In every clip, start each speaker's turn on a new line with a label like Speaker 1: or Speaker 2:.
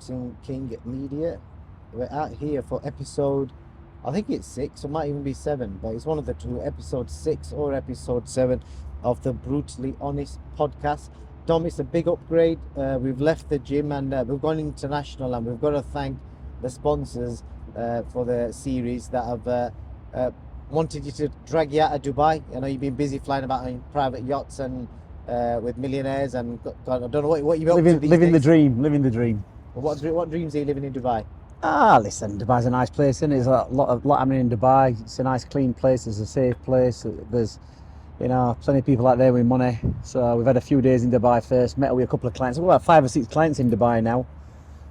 Speaker 1: Boxing King Media. We're out here for episode, I think it's 6, or might even be 7, but it's one of the two, episode 6 or episode 7 of the Brutally Honest podcast. Dom, it's a big upgrade. We've left the gym and we've gone international, and we've got to thank the sponsors for the series that have wanted you to drag you out of Dubai. I know you've been busy flying about in private yachts and with millionaires, and God, I don't know what you've been up to these
Speaker 2: living
Speaker 1: days.
Speaker 2: Living the dream.
Speaker 1: What dreams are you living in Dubai?
Speaker 2: Listen, Dubai's a nice place, isn't it? There's a lot happening in Dubai. It's a nice, clean place. It's a safe place. There's, plenty of people out there with money. So we've had a few days in Dubai first. Met with a couple of clients. We've got 5 or 6 clients in Dubai now,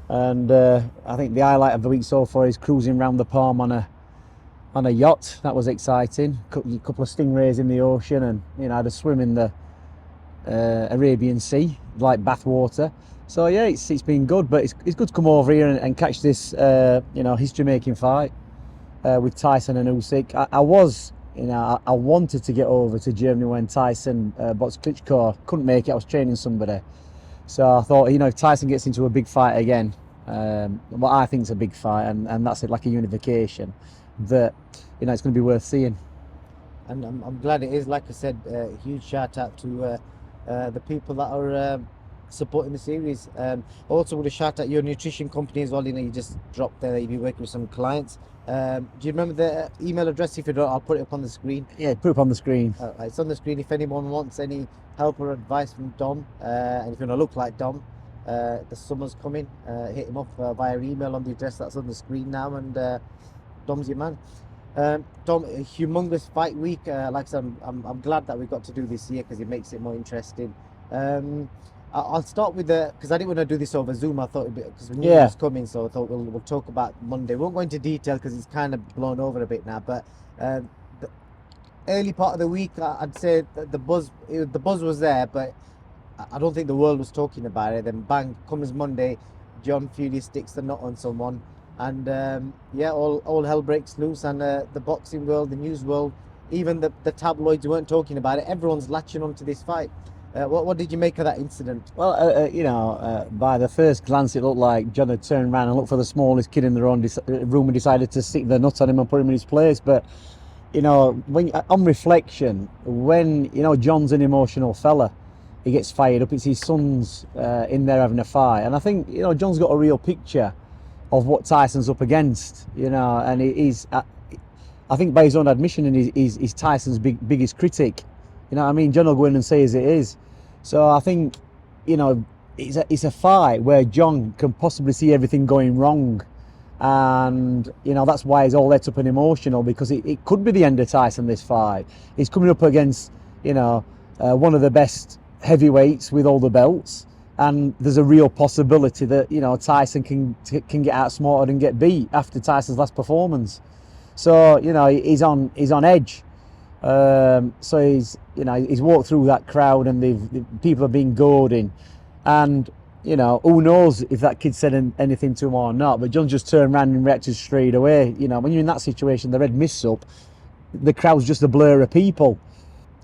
Speaker 2: and I think the highlight of the week so far is cruising around the Palm on a yacht. That was exciting. A couple of stingrays in the ocean, and had a swim in the Arabian Sea, like bathwater. So yeah, it's been good, but it's good to come over here and catch this history-making fight with TYSON and USYK. I wanted to get over to Germany when TYSON boxed Klitschko. Couldn't make it. I was training somebody, so I thought, if TYSON gets into a big fight again, what I think is a big fight, and that's it, like a unification, that it's going to be worth seeing.
Speaker 1: And I'm glad it is. Like I said, huge shout out to the people that are supporting the series. Also with a shout out your nutrition company as well. You just dropped there that you've been working with some clients. Do you remember the email address? If you don't, I'll put it up on the screen.
Speaker 2: Yeah, put it up on the screen.
Speaker 1: It's on the screen. If anyone wants any help or advice from Dom, and if you want to look like Dom, the summer's coming, hit him up via email on the address that's on the screen now, and Dom's your man. Dom, a humongous fight week. Like I said, I'm glad that we got to do this year because it makes it more interesting. I'll start with because I didn't want to do this over Zoom. I thought because we knew it was coming, so I thought we'll talk about Monday. We won't go into detail because it's kind of blown over a bit now. But the early part of the week, I'd say that the buzz was there, but I don't think the world was talking about it. Then bang, comes Monday, John Fury sticks the nut on someone. And all hell breaks loose, and the boxing world, the news world, even the tabloids weren't talking about it. Everyone's latching onto this fight. What did you make of that incident?
Speaker 2: Well, by the first glance, it looked like John had turned around and looked for the smallest kid in the room and decided to stick the nut on him and put him in his place. But when on reflection, when John's an emotional fella, he gets fired up. It's his son's in there having a fight, and I think John's got a real picture of what TYSON's up against, and he's, I think by his own admission, and he's TYSON's biggest critic. John will go in and say as it is. So I think, it's a fight where John can possibly see everything going wrong, and that's why he's all let up and emotional, because it could be the end of TYSON, this fight. He's coming up against one of the best heavyweights with all the belts. And there's a real possibility that TYSON can get outsmarted and get beat after TYSON's last performance. So he's on edge. So he's walked through that crowd, and people have been goading, and who knows if that kid said anything to him or not. But John just turned around and reacted straight away. When you're in that situation, the red mists up, the crowd's just a blur of people.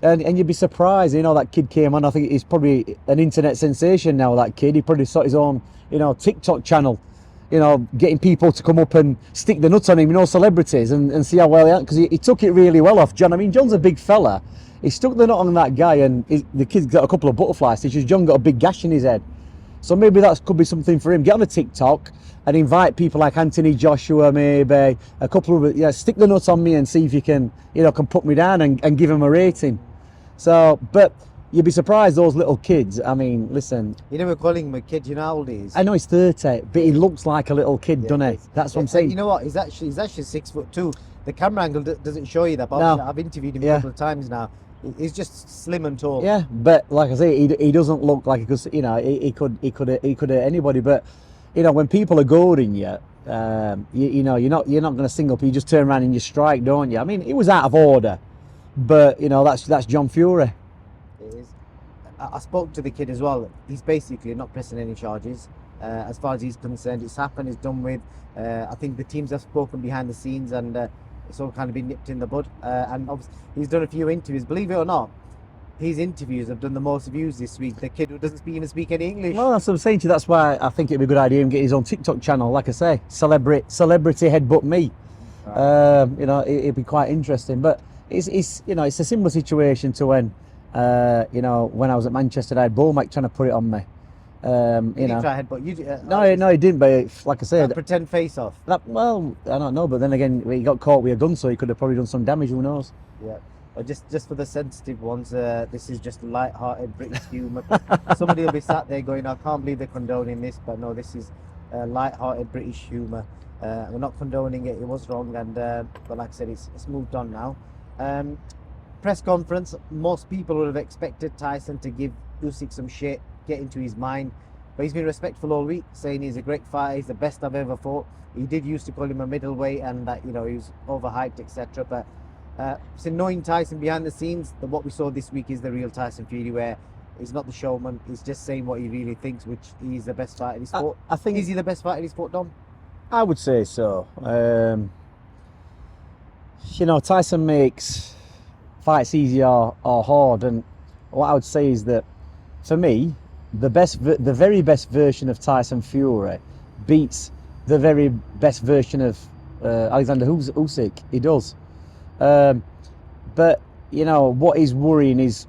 Speaker 2: And you'd be surprised, that kid came on. I think he's probably an internet sensation now, that kid. He probably started his own, TikTok channel, getting people to come up and stick the nuts on him, celebrities, and see how well he, because he took it really well off John. John's a big fella. He stuck the nut on that guy, and the kid's got a couple of butterfly stitches. John got a big gash in his head. So maybe that could be something for him. Get on a TikTok and invite people like Anthony Joshua, maybe a couple of, stick the nuts on me and see if you can put me down and give him a rating. So, but you'd be surprised, those little kids. Listen.
Speaker 1: We're calling him a kid. You know how old he is?
Speaker 2: I know he's 30, but he looks like a little kid, doesn't he? That's what I'm saying.
Speaker 1: You know what? He's actually 6'2". The camera angle doesn't show you that, but
Speaker 2: no.
Speaker 1: I've interviewed him a couple of times now. He's just slim and tall.
Speaker 2: Yeah, but like I say, he doesn't look like he could hit anybody. But when people are goading you, you're not going to sing up. You just turn around and you strike, don't you? It was out of order. But that's John Fury.
Speaker 1: It is. I spoke to the kid as well. He's basically not pressing any charges. As far as he's concerned, it's happened. It's done with. I think the teams have spoken behind the scenes, and it's all kind of been nipped in the bud. And obviously, he's done a few interviews. Believe it or not, his interviews have done the most views this week. The kid who doesn't even speak any English.
Speaker 2: Well, that's what I'm saying to you. That's why I think it'd be a good idea him get his own TikTok channel. Like I say, celebrity headbutt me.
Speaker 1: Right.
Speaker 2: You know, it'd be quite interesting. But it's you know, it's a similar situation to when you know, when I was at Manchester, I had Bomac trying to put it on me. You
Speaker 1: Did
Speaker 2: know,
Speaker 1: he try headbutt you?
Speaker 2: no, he didn't. But like I said,
Speaker 1: Pretend face off.
Speaker 2: well, I don't know. But then again, he got caught with a gun, so he could have probably done some damage. Who knows?
Speaker 1: Yeah. Or just for the sensitive ones, this is just light-hearted British humour. Somebody will be sat there going, I can't believe they're condoning this, but no, this is light-hearted British humour. We're not condoning it, it was wrong, and but like I said, it's moved on now. Press conference, most people would have expected Tyson to give Usyk some shit, get into his mind, but he's been respectful all week, saying he's a great fighter, he's the best I've ever fought. He did used to call him a middleweight and that, you know, he was overhyped, etc. But so knowing Tyson behind the scenes, what we saw this week is the real Tyson Fury, where he's not the showman, he's just saying what he really thinks, which he's the best fighter in his sport.
Speaker 2: I think
Speaker 1: Is he the best fighter in his sport, Dom?
Speaker 2: I would say so. You know, Tyson makes fights easy or hard, and what I would say is that for me, the very best version of Tyson Fury beats the very best version of Alexander Usyk. He does. But you know what is worrying is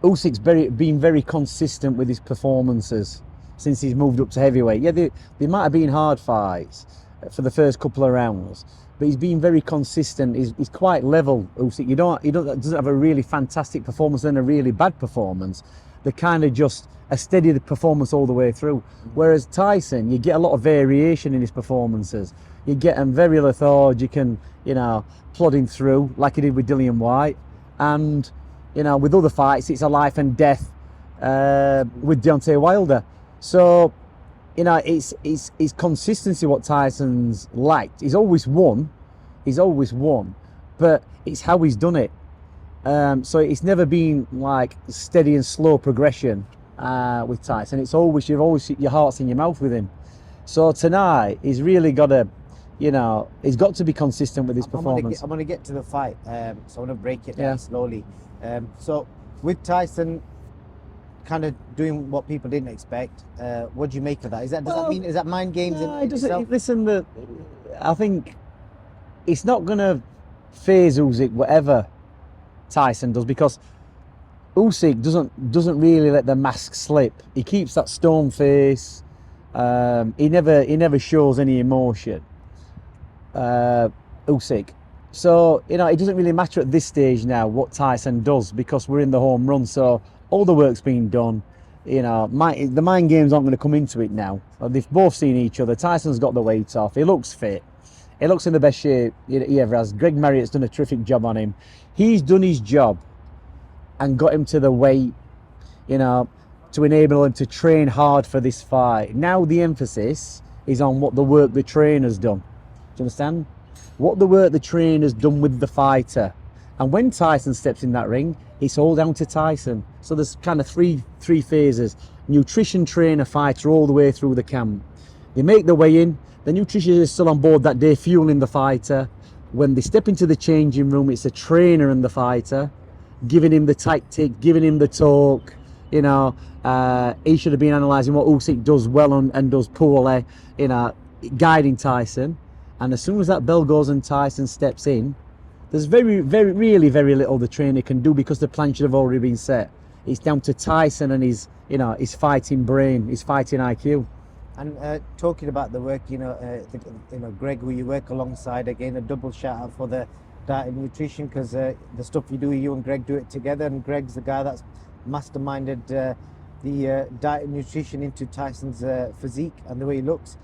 Speaker 2: Usyk's been very consistent with his performances since he's moved up to heavyweight. Yeah, they might have been hard fights for the first couple of rounds, but he's been very consistent. He's quite level. Usyk, he doesn't have a really fantastic performance and a really bad performance. They're kind of just a steady performance all the way through. Whereas Tyson, you get a lot of variation in his performances. You get him very lethargic and, you know, plodding through like he did with Dillian White. And, you know, with other fights, it's a life and death with Deontay Wilder. So, you know, it's consistency what Tyson's liked. He's always won, but it's how he's done it. So it's never been like steady and slow progression with Tyson. It's always, your heart's in your mouth with him. So tonight, he's really got to, you know, he's got to be consistent with his performance.
Speaker 1: I'm going to get to the fight, so I'm going to break it down slowly. So with Tyson kind of doing what people didn't expect, what do you make of that? Does that mean, is that mind games in itself?
Speaker 2: Listen, I think it's not going to phase Usyk whatever Tyson does, because Usyk doesn't really let the mask slip. He keeps that stone face. He never shows any emotion. Usyk. So, you know, it doesn't really matter at this stage now what Tyson does, because we're in the home run. So all the work's been done. You know, the mind games aren't going to come into it now. They've both seen each other. Tyson's got the weight off. He looks fit. He looks in the best shape he ever has. Greg Marriott's done a terrific job on him. He's done his job and got him to the weight, you know, to enable him to train hard for this fight. Now the emphasis is on what the work the trainer's done. Do you understand? What the work the trainer's done with the fighter. And when Tyson steps in that ring, it's all down to Tyson. So there's kind of three phases. Nutrition, trainer, fighter, all the way through the camp. They make the weigh in. The nutritionist is still on board that day, fueling the fighter. When they step into the changing room, it's a trainer and the fighter, giving him the tactic, giving him the talk. You know, he should have been analysing what Usyk does well and does poorly, you know, guiding Tyson. And as soon as that bell goes and Tyson steps in, there's really very little the trainer can do, because the plan should have already been set. It's down to Tyson and his fighting brain, his fighting IQ.
Speaker 1: And talking about the work, you know, Greg, who you work alongside, again, a double shout out for the diet and nutrition, because the stuff you and Greg do it together, and Greg's the guy that's masterminded the diet and nutrition into Tyson's physique and the way he looks.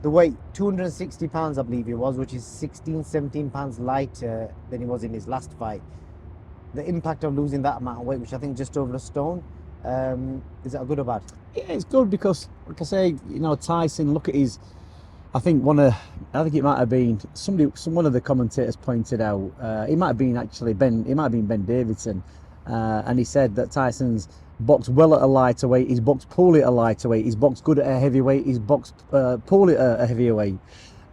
Speaker 1: The weight, 260 pounds, I believe he was, which is 17 pounds lighter than he was in his last fight. The impact of losing that amount of weight, which I think just over a stone, is that good or bad?
Speaker 2: Yeah, it's good, because, like I say, you know, Tyson, look at his, I think it might have been one of the commentators pointed out, it might have been Ben Davidson, and he said that Tyson's boxed well at a lighter weight, he's boxed poorly at a lighter weight, he's boxed good at a heavyweight, he's boxed poorly at a heavyweight.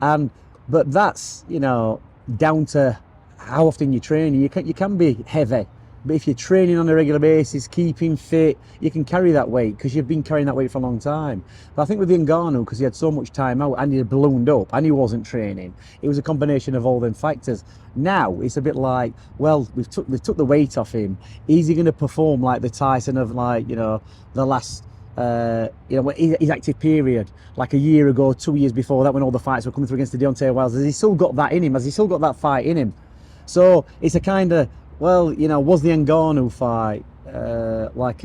Speaker 2: But that's, you know, down to how often you train. You can be heavy But if you're training on a regular basis, keeping fit, you can carry that weight because you've been carrying that weight for a long time. But I think with the Ngannou, because he had so much time out and he had ballooned up and he wasn't training, it was a combination of all them factors. Now it's a bit like, well, they've took the weight off him. Is he going to perform like the Tyson of, like, you know, the last, you know, his active period, like a year ago, 2 years before that, when all the fights were coming through against the Deontay Wilder? Has he still got that in him? Has he still got that fight in him? So it's a kind of, well, you know, was the Ngannou fight like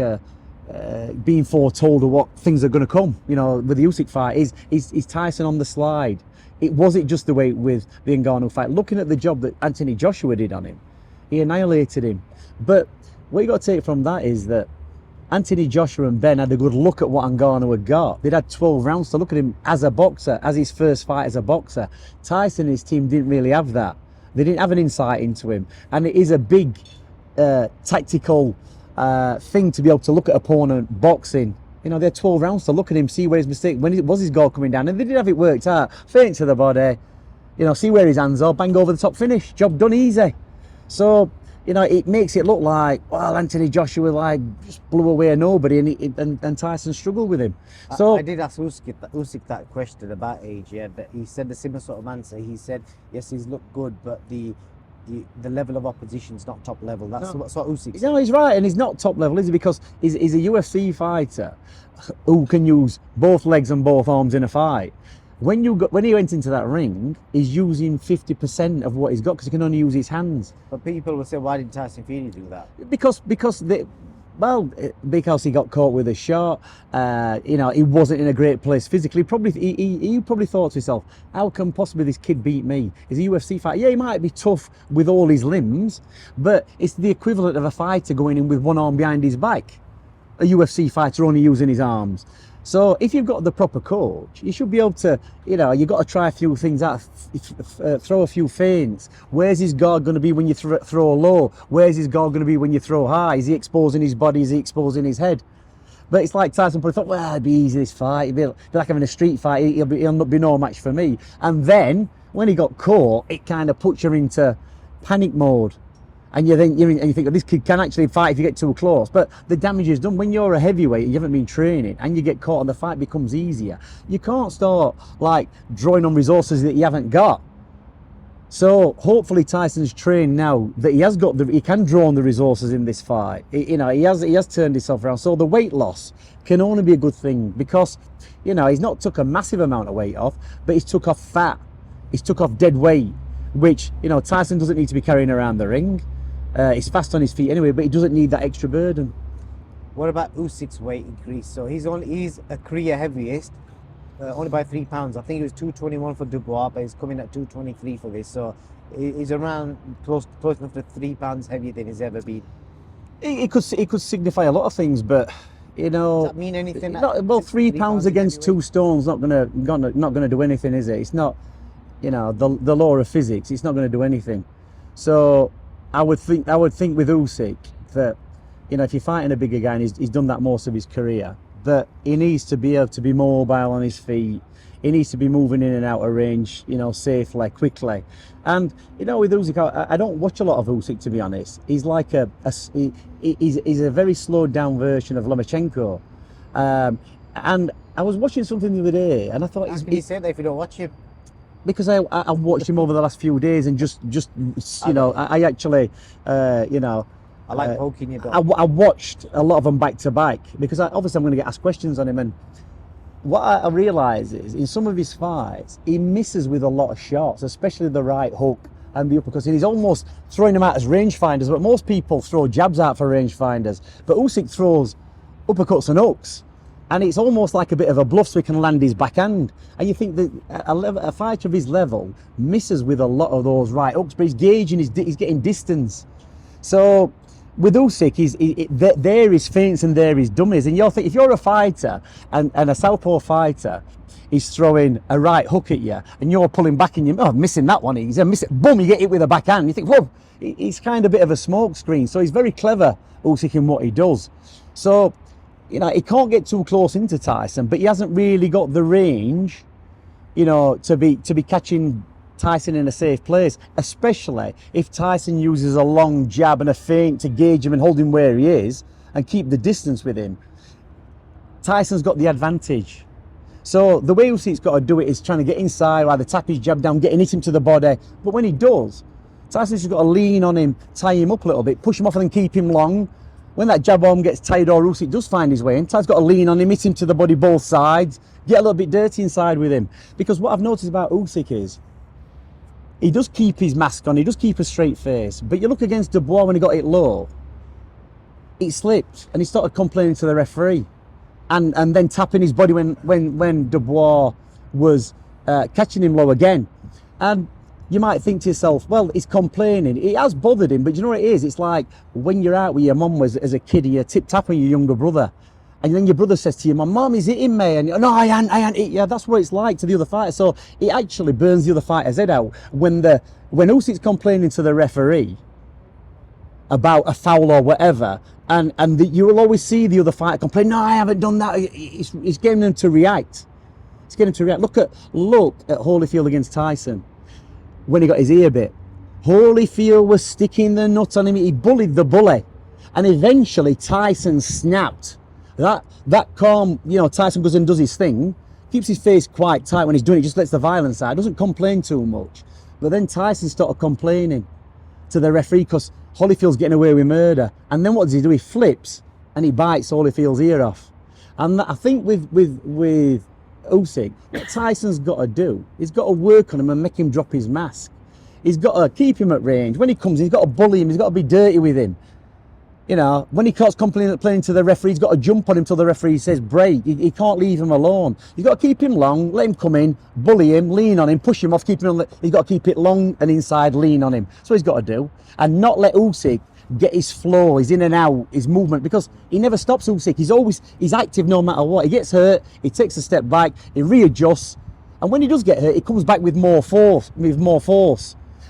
Speaker 2: being foretold of what things are going to come? You know, with the Usyk fight, is Tyson on the slide? Was it just the way with the Ngannou fight? Looking at the job that Anthony Joshua did on him, he annihilated him. But what you got to take from that is that Anthony Joshua and Ben had a good look at what Ngannou had got. They'd had 12 rounds to look at him as a boxer, as his first fight as a boxer. Tyson and his team didn't really have that. They didn't have an insight into him, and it is a big tactical thing to be able to look at opponent boxing. You know, they had 12 rounds to look at him, see where his mistake, when it was his goal coming down, and they did have it worked out. Feint to the body, you know, see where his hands are, bang over the top, finish, job done easy. So, you know, it makes it look like, well, Anthony Joshua like just blew away nobody, and Tyson struggled with him. So
Speaker 1: I did ask Usyk that question about age, yeah, but he said the similar sort of answer. He said, yes, he's looked good, but the level of opposition's not top level. That's what Usyk said.
Speaker 2: No, he's right, and he's not top level, is he? Because he's a UFC fighter who can use both legs and both arms in a fight. When he went into that ring, he's using 50% of what he's got because he can only use his hands.
Speaker 1: But people will say, why did Tyson Fury do that?
Speaker 2: Because he got caught with a shot. You know, he wasn't in a great place physically. He probably thought to himself, how can possibly this kid beat me? He's a UFC fighter. Yeah, he might be tough with all his limbs, but it's the equivalent of a fighter going in with one arm behind his back. A UFC fighter only using his arms. So if you've got the proper coach, you should be able to, you know, you've got to try a few things out, throw a few feints. Where's his guard going to be when you throw low? Where's his guard going to be when you throw high? Is he exposing his body? Is he exposing his head? But it's like Tyson probably thought, well, it'd be easy this fight. It'd be like having a street fight. He'll not be no match for me. And then when he got caught, it kind of puts you into panic mode. And you think, oh, this kid can actually fight if you get too close. But the damage is done. When you're a heavyweight and you haven't been training and you get caught and the fight becomes easier, you can't start like drawing on resources that you haven't got. So hopefully Tyson's trained now that he can draw on the resources in this fight. You know, he has turned himself around. So the weight loss can only be a good thing because, you know, he's not took a massive amount of weight off, but he's took off fat. He's took off dead weight, which, you know, Tyson doesn't need to be carrying around the ring. He's fast on his feet anyway, but he doesn't need that extra burden.
Speaker 1: What about Usyk's weight increase? So he's a career heaviest, only by 3 pounds. I think he was 221 for Dubois, but he's coming at 223 for this. So he's around close enough to 3 pounds heavier than he's ever been.
Speaker 2: It could signify a lot of things, but you know,
Speaker 1: does that mean anything?
Speaker 2: Well, 3 pounds against 2 stones not gonna do anything, is it? It's not, you know, the law of physics. It's not going to do anything. So I would think with Usyk that, you know, if you're fighting a bigger guy and he's done that most of his career, that he needs to be able to be mobile on his feet. He needs to be moving in and out of range, you know, safely, quickly. And, you know, with Usyk, I don't watch a lot of Usyk, to be honest. He's like he's a very slowed down version of Lomachenko. And I was watching something the other day and I thought...
Speaker 1: How can you say that if you don't watch him?
Speaker 2: Because I watched him over the last few days and just you know, I actually, you know...
Speaker 1: I like poking you.
Speaker 2: I watched a lot of them back to back because obviously I'm going to get asked questions on him, and what I realise is in some of his fights he misses with a lot of shots, especially the right hook and the uppercuts, and he's almost throwing them out as rangefinders, but most people throw jabs out for rangefinders, but Usyk throws uppercuts and hooks. And it's almost like a bit of a bluff so he can land his backhand. And you think that a fighter of his level misses with a lot of those right hooks, but he's gauging, he's getting distance. So with Usyk, there is feints and there is dummies. And you'll think, if you're a fighter and a southpaw fighter is throwing a right hook at you and you're pulling back and you're missing that one, he's a miss it, boom, you get hit with a backhand. You think, whoa, he's kind of a bit of a smoke screen. So he's very clever, Usyk, in what he does. So, you know, he can't get too close into Tyson, but he hasn't really got the range, you know, to be catching Tyson in a safe place, especially if Tyson uses a long jab and a feint to gauge him and hold him where he is and keep the distance with him. Tyson's got the advantage. So the way Usyk's got to do it is trying to get inside, either tap his jab down, hit him to the body. But when he does, Tyson's just got to lean on him, tie him up a little bit, push him off and then keep him long. When that jab arm gets tired or Usyk does find his way in, Tyson's got to lean on him, hit him to the body both sides, get a little bit dirty inside with him. Because what I've noticed about Usyk is, he does keep his mask on, he does keep a straight face, but you look against Dubois when he got it low, he slipped and he started complaining to the referee. And then tapping his body when Dubois was catching him low again. And you might think to yourself, well, he's complaining. It has bothered him, but you know what it is? It's like when you're out with your mum as a kid and you're tip-tapping your younger brother. And then your brother says to you, my mum, he's hitting me. And no, I ain't hit you. That's what it's like to the other fighter. So it actually burns the other fighter's head out. When Usyk's complaining to the referee about a foul or whatever, and you will always see the other fighter complain, no, I haven't done that. It's getting them to react. It's getting them to react. Look at Holyfield against Tyson when he got his ear bit. Holyfield was sticking the nut on him. He bullied the bully. And eventually Tyson snapped. That calm, Tyson goes and does his thing, keeps his face quite tight when he's doing it, just lets the violence out, doesn't complain too much. But then Tyson started complaining to the referee because Holyfield's getting away with murder. And then what does he do? He flips and he bites Holyfield's ear off. And I think with Usyk, what Tyson's got to do, he's got to work on him and make him drop his mask. He's got to keep him at range. When he comes in, he's got to bully him. He's got to be dirty with him. When he starts complaining to the referee, he's got to jump on him till the referee says break. He can't leave him alone. You've got to keep him long, let him come in, bully him, lean on him, push him off, keep him on. He's got to keep it long and inside, lean on him. That's what he's got to do. And not let Usyk get his flow, his in and out, his movement, because he never stops Usyk. He's active no matter what. He gets hurt, he takes a step back, he readjusts. And when he does get hurt, he comes back with more force.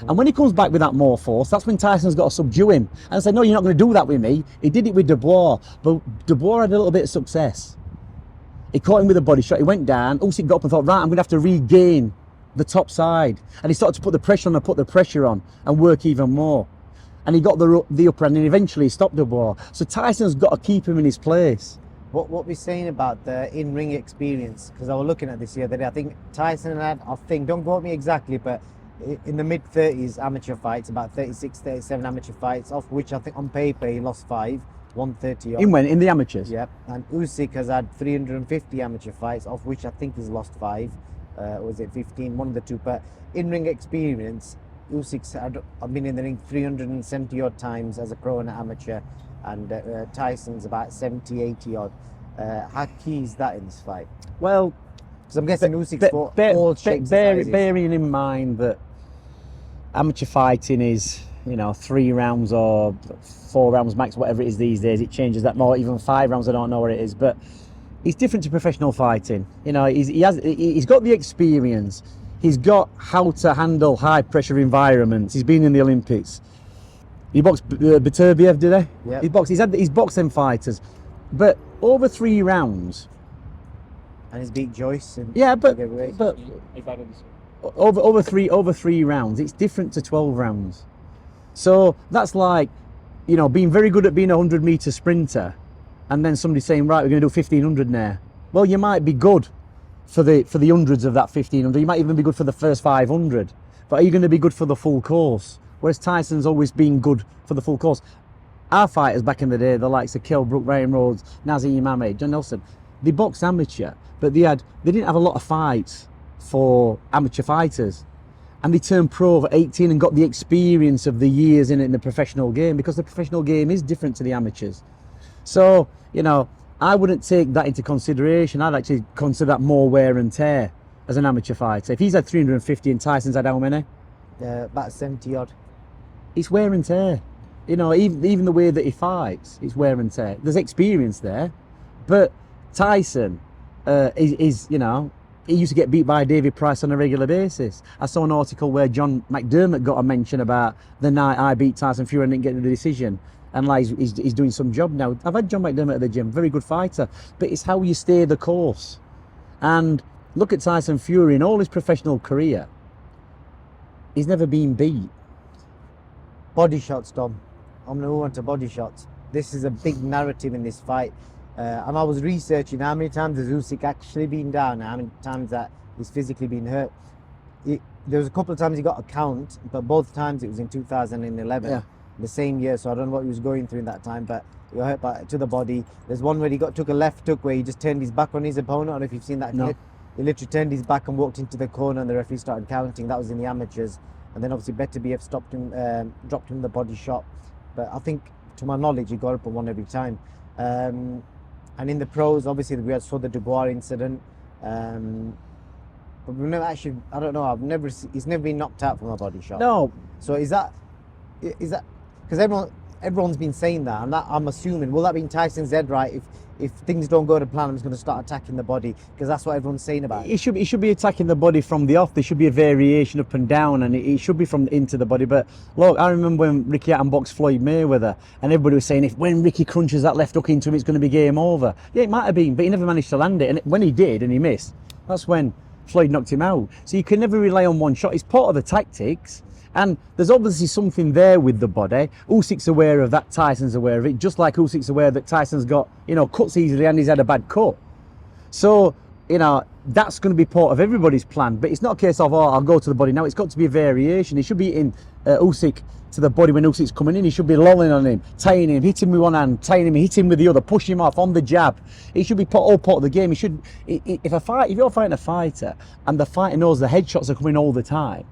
Speaker 2: And when he comes back with that more force, that's when Tyson's got to subdue him. And I said, no, you're not going to do that with me. He did it with Dubois, but Dubois had a little bit of success. He caught him with a body shot, he went down, Usyk got up and thought, right, I'm going to have to regain the top side. And he started to put the pressure on and work even more. And he got the upper hand and eventually he stopped Dubois. So Tyson's got to keep him in his place.
Speaker 1: What we're saying about the in-ring experience, because I was looking at this the other day, I think Tyson had, don't quote me exactly, but in the mid-30s amateur fights, about 36, 37 amateur fights, of which I think on paper he lost 5, 130 odd.
Speaker 2: In the amateurs?
Speaker 1: Yep. And Usyk has had 350 amateur fights, of which I think he's lost 5. Was it 15? One of the two. But in-ring experience, Usyk's I've been in the ring 370 odd times as a pro and an amateur, and Tyson's about 70, 80 odd. How key is that in this fight?
Speaker 2: Well,
Speaker 1: because I'm guessing Usyk's fought all shapes
Speaker 2: bearing in mind that amateur fighting is, 3 rounds or 4 rounds max, whatever it is these days. It changes that more, even 5 rounds, I don't know what it is. But it's different to professional fighting. He's got the experience. He's got how to handle high pressure environments. He's been in the Olympics. He boxed Beterbiev, did he?
Speaker 1: Yeah.
Speaker 2: He's boxed them fighters. But over 3 rounds.
Speaker 1: And he's beat Joyce.
Speaker 2: But over three rounds, it's different to 12 rounds. So that's like, being very good at being a 100-meter sprinter, and then somebody saying, right, we're going to do 1500 now. Well, you might be good for the hundreds of that 1500. You might even be good for the first 500. But are you going to be good for the full course? Whereas Tyson's always been good for the full course. Our fighters back in the day, the likes of Kell Brook, Ryan Rhodes, Nazim Imame, John Nelson, they boxed amateur, but they didn't have a lot of fights for amateur fighters, and they turned pro at 18 and got the experience of the years in the professional game, because the professional game is different to the amateurs. So I wouldn't take that into consideration. I'd actually consider that more wear and tear as an amateur fighter. If he's had 350 and Tyson's had how many?
Speaker 1: About 70 odd.
Speaker 2: It's wear and tear. Even the way that he fights, it's wear and tear. There's experience there, but Tyson is he used to get beat by David Price on a regular basis. I saw an article where John McDermott got a mention about the night I beat Tyson Fury and didn't get the decision. And he's doing some job now. I've had John McDermott at the gym, very good fighter. But it's how you stay the course. And look at Tyson Fury in all his professional career. He's never been beat.
Speaker 1: Body shots, Dom. I'm going to move on to body shots. This is a big narrative in this fight. And I was researching how many times has Usyk actually been down, how many times that he's physically been hurt. There was a couple of times he got a count, but both times it was in 2011, the same year. So I don't know what he was going through in that time, but he got hurt to the body. There's one where he took a left hook where he just turned his back on his opponent. I don't know if you've seen that clip. He literally turned his back and walked into the corner, and the referee started counting. That was in the amateurs. And then obviously Beterbiev stopped him, dropped him the body shot. But I think, to my knowledge, he got up on one every time. And in the pros, obviously we saw the Dubois incident. But we've never actually, I don't know, he's never been knocked out from a body shot.
Speaker 2: No.
Speaker 1: So is that, because everyone's been saying that, and that I'm assuming, will that be in Tyson's head, right? If things don't go to plan, I'm just going to start attacking the body, because that's what everyone's saying about it.
Speaker 2: He should be attacking the body from the off. There should be a variation up and down, and it should be from into the body. But look, I remember when Ricky boxed Floyd Mayweather, and everybody was saying when Ricky crunches that left hook into him, it's going to be game over. Yeah, it might have been, but he never managed to land it. And when he did, and he missed, that's when Floyd knocked him out. So you can never rely on one shot. It's part of the tactics. And there's obviously something there with the body. Usyk's aware of that, Tyson's aware of it, just like Usyk's aware that Tyson's got, cuts easily and he's had a bad cut. So, that's going to be part of everybody's plan. But it's not a case of, I'll go to the body now. It's got to be a variation. He should be hitting Usyk to the body when Usyk's coming in. He should be lolling on him, tying him, hitting him with one hand, tying him, hitting him with the other, push him off on the jab. It should be all part of the game. If you're fighting a fighter and the fighter knows the headshots are coming all the time,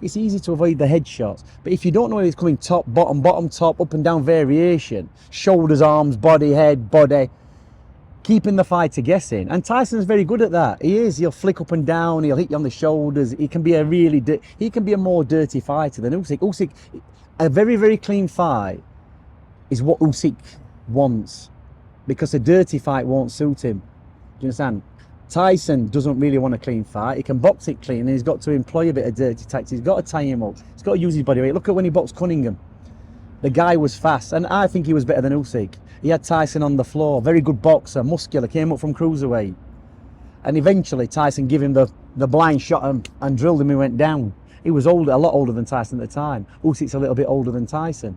Speaker 2: it's easy to avoid the headshots. But if you don't know whether it's coming top, bottom, top, up and down variation, shoulders, arms, body, head, body, keeping the fighter guessing. And Tyson's very good at that. He is. He'll flick up and down. He'll hit you on the shoulders. He can be a more dirty fighter than Usyk. Usyk, a very, very clean fight is what Usyk wants, because a dirty fight won't suit him. Do you understand? Tyson doesn't really want a clean fight. He can box it clean, and he's got to employ a bit of dirty tactics. He's got to tie him up. He's got to use his body weight. Look at when he boxed Cunningham. The guy was fast, and I think he was better than Usyk. He had Tyson on the floor. Very good boxer, muscular, came up from cruiserweight. And eventually Tyson gave him the blind shot and drilled him. He went down. He was older, a lot older than Tyson at the time. Usyk's a little bit older than Tyson.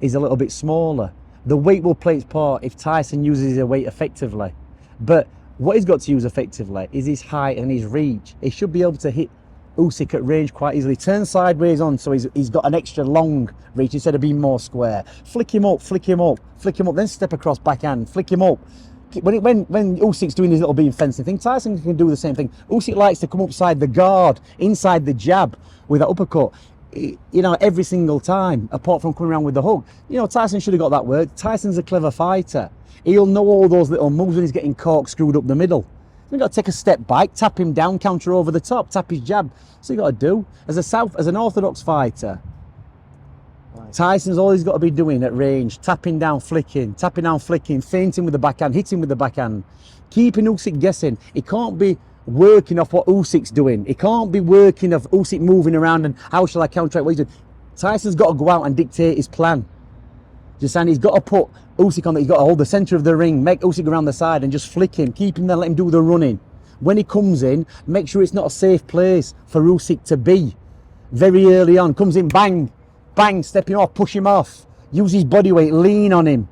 Speaker 2: He's a little bit smaller. The weight will play its part if Tyson uses his weight effectively. But what he's got to use effectively is his height and his reach. He should be able to hit Usyk at range quite easily. Turn sideways on, so he's got an extra long reach instead of being more square. Flick him up, then step across backhand, flick him up. When Usyk's doing his little beam fencing thing, Tyson can do the same thing. Usyk likes to come upside the guard, inside the jab with that uppercut, every single time, apart from coming around with the hook. Tyson should have got that word. Tyson's a clever fighter. He'll know all those little moves when he's getting corkscrewed up the middle. You've got to take a step back, tap him down, counter over the top, tap his jab. So you've got to do. As an orthodox fighter, right, Tyson's all he's got to be doing at range, tapping down, flicking, feinting with the backhand, hitting with the backhand, keeping Usyk guessing. He can't be working off what Usyk's doing. He can't be working off Usyk moving around and how shall I counteract what he's doing. Tyson's got to go out and dictate his plan. Just saying, he's got to put Usyk on. He's got to hold the centre of the ring, make Usyk around the side, and just flick him, keep him there, let him do the running. When he comes in, make sure it's not a safe place for Usyk to be. Very early on, comes in, bang, bang, step him off, push him off, use his body weight, lean on him. Do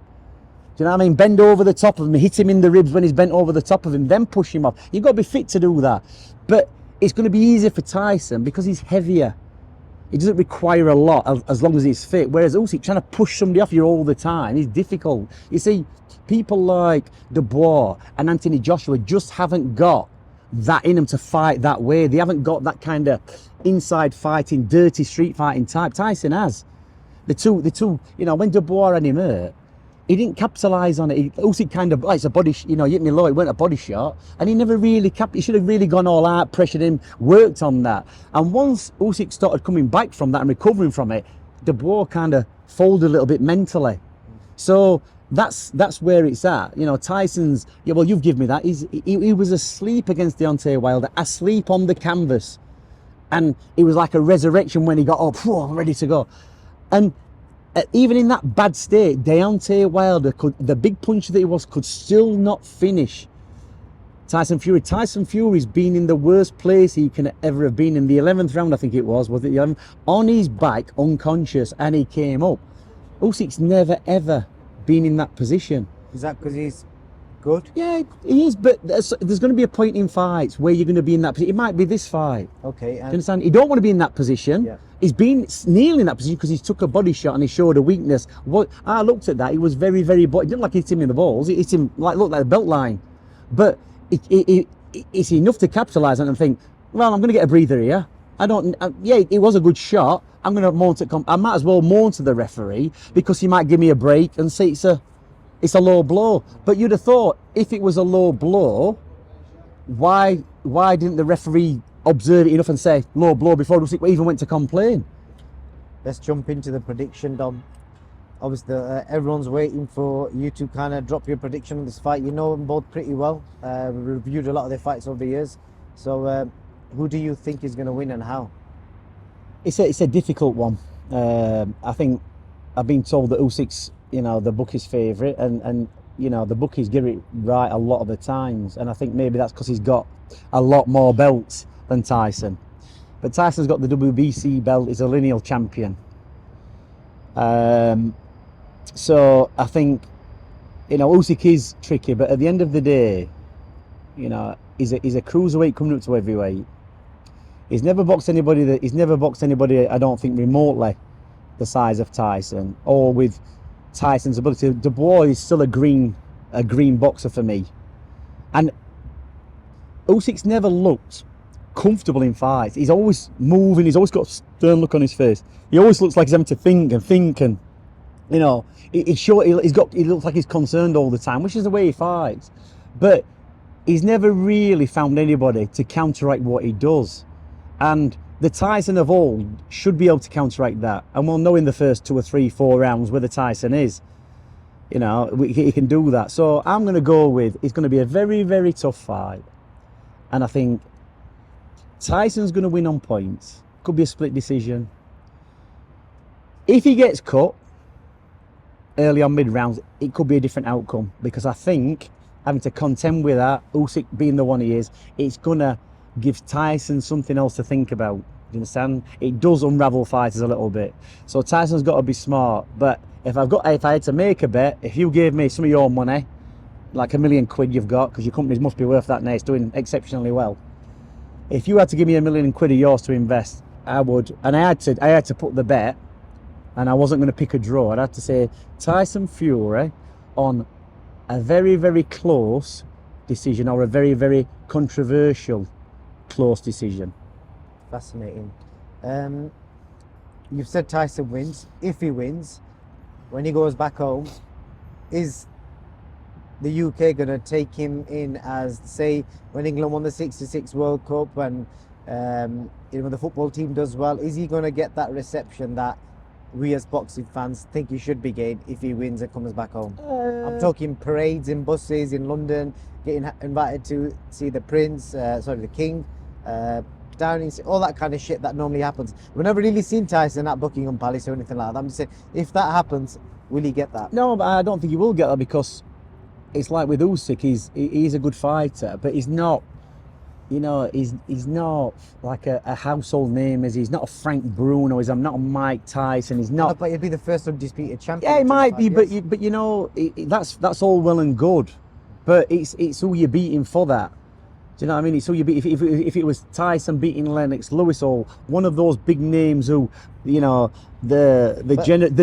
Speaker 2: you know what I mean? Bend over the top of him, hit him in the ribs when he's bent over the top of him, then push him off. You've got to be fit to do that. But it's going to be easier for Tyson because he's heavier. It doesn't require a lot as long as he's fit. Whereas Usyk trying to push somebody off you all the time is difficult. You see, people like Dubois and Anthony Joshua just haven't got that in them to fight that way. They haven't got that kind of inside fighting, dirty street fighting type. Tyson has. The two, when Dubois had him hurt, he didn't capitalise on it. Usyk kind of, it's a body, he hit me low, it weren't a body shot. And he never really, he should have really gone all out, pressured him, worked on that. And once Usyk started coming back from that and recovering from it, Dubois kind of folded a little bit mentally. So that's where it's at. Tyson's, well, you've given me that. He was asleep against Deontay Wilder, asleep on the canvas. And it was like a resurrection when he got up, ready to go. And even in that bad state, Deontay Wilder the big puncher that he was, could still not finish Tyson Fury. Tyson Fury's been in the worst place he can ever have been in the 11th round, I think it was it the 11th? On his back, unconscious, and he came up. Usyk's never ever been in that position.
Speaker 1: Is that because he's good?
Speaker 2: Yeah, he is, but there's going to be a point in fights where you're going to be in that position. It might be this fight.
Speaker 1: Okay.
Speaker 2: Do you understand? You don't want to be in that position.
Speaker 1: Yeah.
Speaker 2: He's been nearly in that position because he took a body shot and he showed a weakness. What I looked at that, he was very, very. It didn't like hit him in the balls. It hit him looked like the belt line, but it's enough to capitalise on it and think, well, I'm going to get a breather here. Yeah, it was a good shot. I'm going to moan to. I might as well moan to the referee because he might give me a break and say it's a low blow. But you'd have thought if it was a low blow, why didn't the referee observe it enough and say low blow before Usyk even went to complain?
Speaker 1: Let's jump into the prediction, Dom. Obviously, everyone's waiting for you to kind of drop your prediction on this fight. You know them both pretty well. We've reviewed a lot of their fights over the years. So, who do you think is going to win and how?
Speaker 2: It's a difficult one. I think I've been told that Usyk's, the bookie's favourite, and the bookies get it right a lot of the times. And I think maybe that's because he's got a lot more belts than Tyson. But Tyson's got the WBC belt. He's a lineal champion. So I think, Usyk is tricky, but at the end of the day, he's a cruiserweight coming up to heavyweight. He's never boxed anybody, I don't think, remotely the size of Tyson, or with Tyson's ability. Dubois is still a green boxer for me. And Usyk's never looked comfortable in fights. He's always moving, he's always got a stern look on his face. He always looks like he's having to think and he looks like he's concerned all the time, which is the way he fights. But he's never really found anybody to counteract what he does. And the Tyson of old should be able to counteract that. And we'll know in the first 2 or 3, 4 rounds where the Tyson is. He can do that. So I'm going to go with, it's going to be a very, very tough fight. And I think Tyson's going to win on points. Could be a split decision. If he gets cut early on mid-rounds, it could be a different outcome. Because I think having to contend with that, Usyk being the one he is, it's going to give Tyson something else to think about. Do you understand? It does unravel fighters a little bit. So Tyson's got to be smart. But if I had to make a bet, if you gave me some of your money, like £1 million you've got, because your companies must be worth that now, it's doing exceptionally well. If you had to give me £1 million of yours to invest, I would. And I had to put the bet, and I wasn't going to pick a draw. I'd have to say Tyson Fury on a very, very close decision, or a very, very controversial close decision.
Speaker 1: Fascinating. You've said Tyson wins. If he wins, when he goes back home, is the UK going to take him in as, say, when England won the '66 World Cup and when the football team does well, is he going to get that reception that we as boxing fans think he should be getting if he wins and comes back home? I'm talking parades in buses in London, getting invited to see the Prince, the King, Downing, all that kind of shit that normally happens. We've never really seen Tyson at Buckingham Palace or anything like that. I'm just saying, if that happens, will he get that?
Speaker 2: No, but I don't think he will get that, because it's like with Usyk, he's a good fighter, but he's not, he's not like a household name. He's not a Frank Bruno. He's not a Mike Tyson. He's not.
Speaker 1: But he'll be the first undisputed champion.
Speaker 2: Yeah, it might be, but that's all well and good, but it's who you're beating for that. Do you know what I mean? It's who you beat. If it was Tyson beating Lennox Lewis, or one of those big names who, the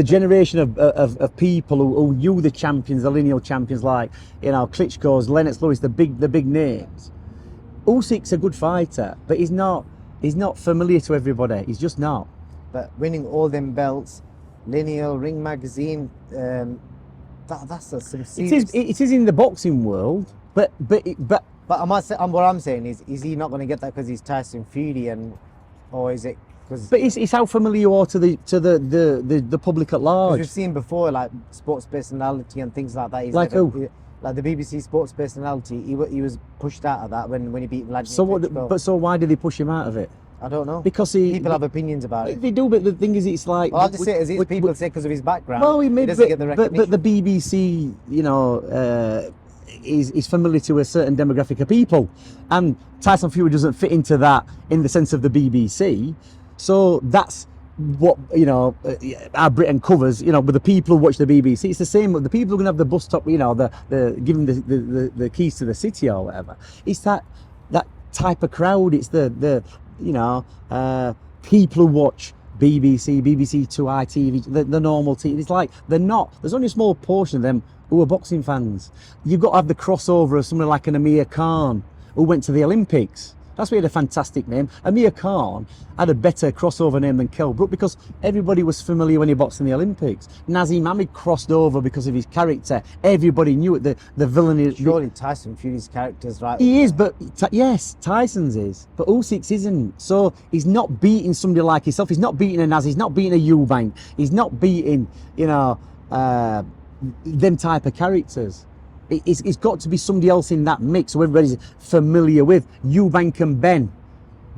Speaker 2: generation of people who knew the champions, the lineal champions, like Klitschko's, Lennox Lewis, the big names. Usyk's a good fighter, but he's not familiar to everybody. He's just not.
Speaker 1: But winning all them belts, lineal, Ring Magazine, that's some serious.
Speaker 2: It is in the boxing world, but
Speaker 1: what I'm saying is he not going to get that because he's Tyson Fury, or is it because?
Speaker 2: But it's how familiar you are to the public at large.
Speaker 1: We've seen before, like sports personality and things like that.
Speaker 2: Like who?
Speaker 1: Like the BBC sports personality, he was pushed out of that when he beat Vladimir.
Speaker 2: So what?
Speaker 1: Klitschko.
Speaker 2: So why did they push him out of it?
Speaker 1: I don't know.
Speaker 2: Because
Speaker 1: people have opinions about it.
Speaker 2: They do, but the thing is, it's like.
Speaker 1: Well, I'll just say it as is. People say because of his background.
Speaker 2: Well,
Speaker 1: he doesn't get the recognition.
Speaker 2: But the BBC, is familiar to a certain demographic of people, and Tyson Fury doesn't fit into that in the sense of the BBC. So that's what, you know, our Britain covers, you know, with the people who watch the BBC. It's the same with the people who are going to have the bus stop, you know, the giving the keys to the city or whatever. It's that type of crowd. It's the you know, people who watch BBC, BBC Two, ITV, the normal TV. It's like they're not. There's only a small portion of them who are boxing fans. You've got to have the crossover of someone like an Amir Khan who went to the Olympics. That's why he had a fantastic name. Amir Khan had a better crossover name than Kell Brook because everybody was familiar when he boxed in the Olympics. Nazim Ahmed crossed over because of his character. Everybody knew it. The villain.
Speaker 1: Surely Tyson Fury's character's right.
Speaker 2: He is, but yes, Tyson's is. But Usyk's isn't. So he's not beating somebody like himself. He's not beating a Naz. He's not beating a Eubank. He's not beating, you know, them type of characters. It's got to be somebody else in that mix so everybody's familiar with. Eubank and Ben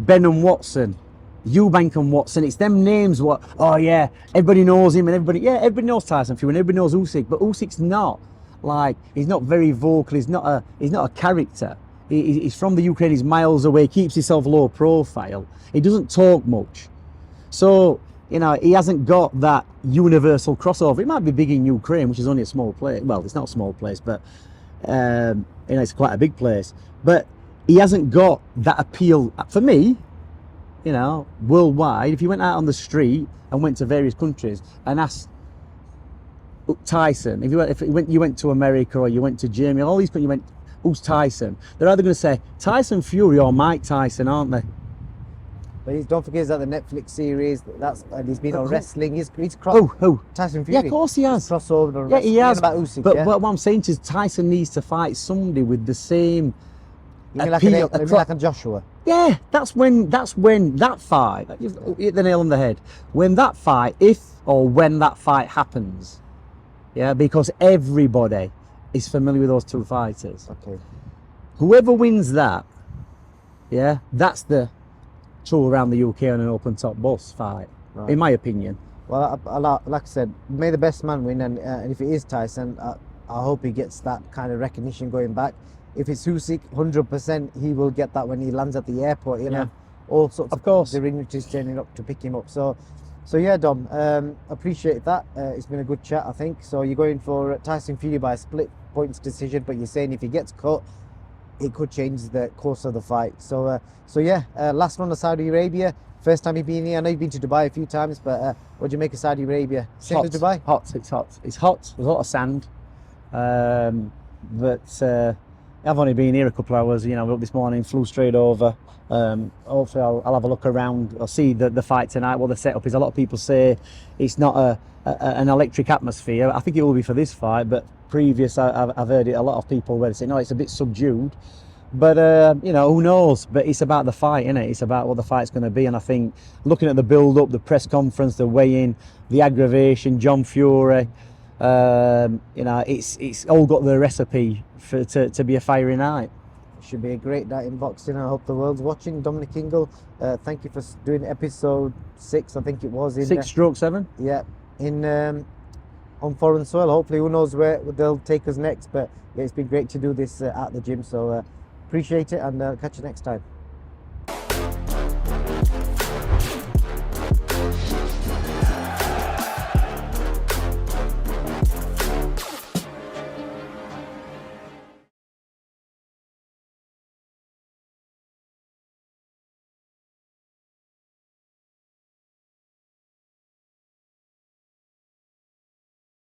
Speaker 2: and Watson. Eubank and Watson. It's them names. What? Oh yeah, everybody knows him, and everybody knows Tyson Fury, and everybody knows Usyk. But Usyk's not like, he's not very vocal. He's not a character. He's from the Ukraine. He's miles away. Keeps himself low profile. He doesn't talk much. So, you know, he hasn't got that universal crossover. It might be big in Ukraine, which is only a small place. Well, it's not a small place, but you know, it's quite a big place. But he hasn't got that appeal for me. You know, worldwide. If you went out on the street and went to various countries and asked Tyson, if you went to America or you went to Germany, all these countries, you went, who's Tyson? They're either going to say Tyson Fury or Mike Tyson, aren't they?
Speaker 1: But don't forget that the Netflix series, and he's been on wrestling. He's crossed.
Speaker 2: Who?
Speaker 1: Tyson Fury.
Speaker 2: Yeah, of course he has.
Speaker 1: He's crossover on
Speaker 2: yeah, he has.
Speaker 1: About Usyk,
Speaker 2: but
Speaker 1: yeah?
Speaker 2: what I'm saying is Tyson needs to fight somebody with the same
Speaker 1: You mean
Speaker 2: appeal.
Speaker 1: like a Joshua?
Speaker 2: Yeah, that's when that fight, you've hit the nail on the head. When that fight, if or when that fight happens, yeah, because everybody is familiar with those two fighters.
Speaker 1: Okay.
Speaker 2: Whoever wins that, yeah, that's the tour around the UK on an open top bus fight, right, in my opinion.
Speaker 1: Well, like I said, may the best man win, and if it is Tyson, I hope he gets that kind of recognition going back. If it's Usyk, 100% he will get that when he lands at the airport. You know, all sorts of
Speaker 2: course.
Speaker 1: The dignitaries turning up to pick him up. So yeah, Dom, appreciate that. It's been a good chat, I think. So you're going for Tyson Fury by a split points decision, but you're saying if he gets cut, it could change the course of the fight. So yeah, last one to Saudi Arabia. First time you've been here. I know you've been to Dubai a few times, but what do you make of Saudi Arabia? Same as Dubai?
Speaker 2: Hot. It's hot. It's hot. There's a lot of sand. But I've only been here a couple of hours. You know, we're up this morning, flew straight over. Hopefully I'll have a look around. I'll see the fight tonight. What the setup is. A lot of people say it's not an electric atmosphere. I think it will be for this fight, but previous I've heard it. A lot of people were saying, no, it's a bit subdued. But you know, who knows? But it's about the fight, isn't it? It's about what the fight's going to be. And I think looking at the build-up, the press conference, the weigh-in, the aggravation, John Fury, you know, it's all got the recipe to be a fiery night.
Speaker 1: It should be a great night in boxing. I hope the world's watching. Dominic Ingle, thank you for doing episode 6. I think it was in
Speaker 2: 6/7.
Speaker 1: Yeah, in on foreign soil. Hopefully, who knows where they'll take us next. But yeah, it's been great to do this at the gym. So appreciate it, and catch you next time.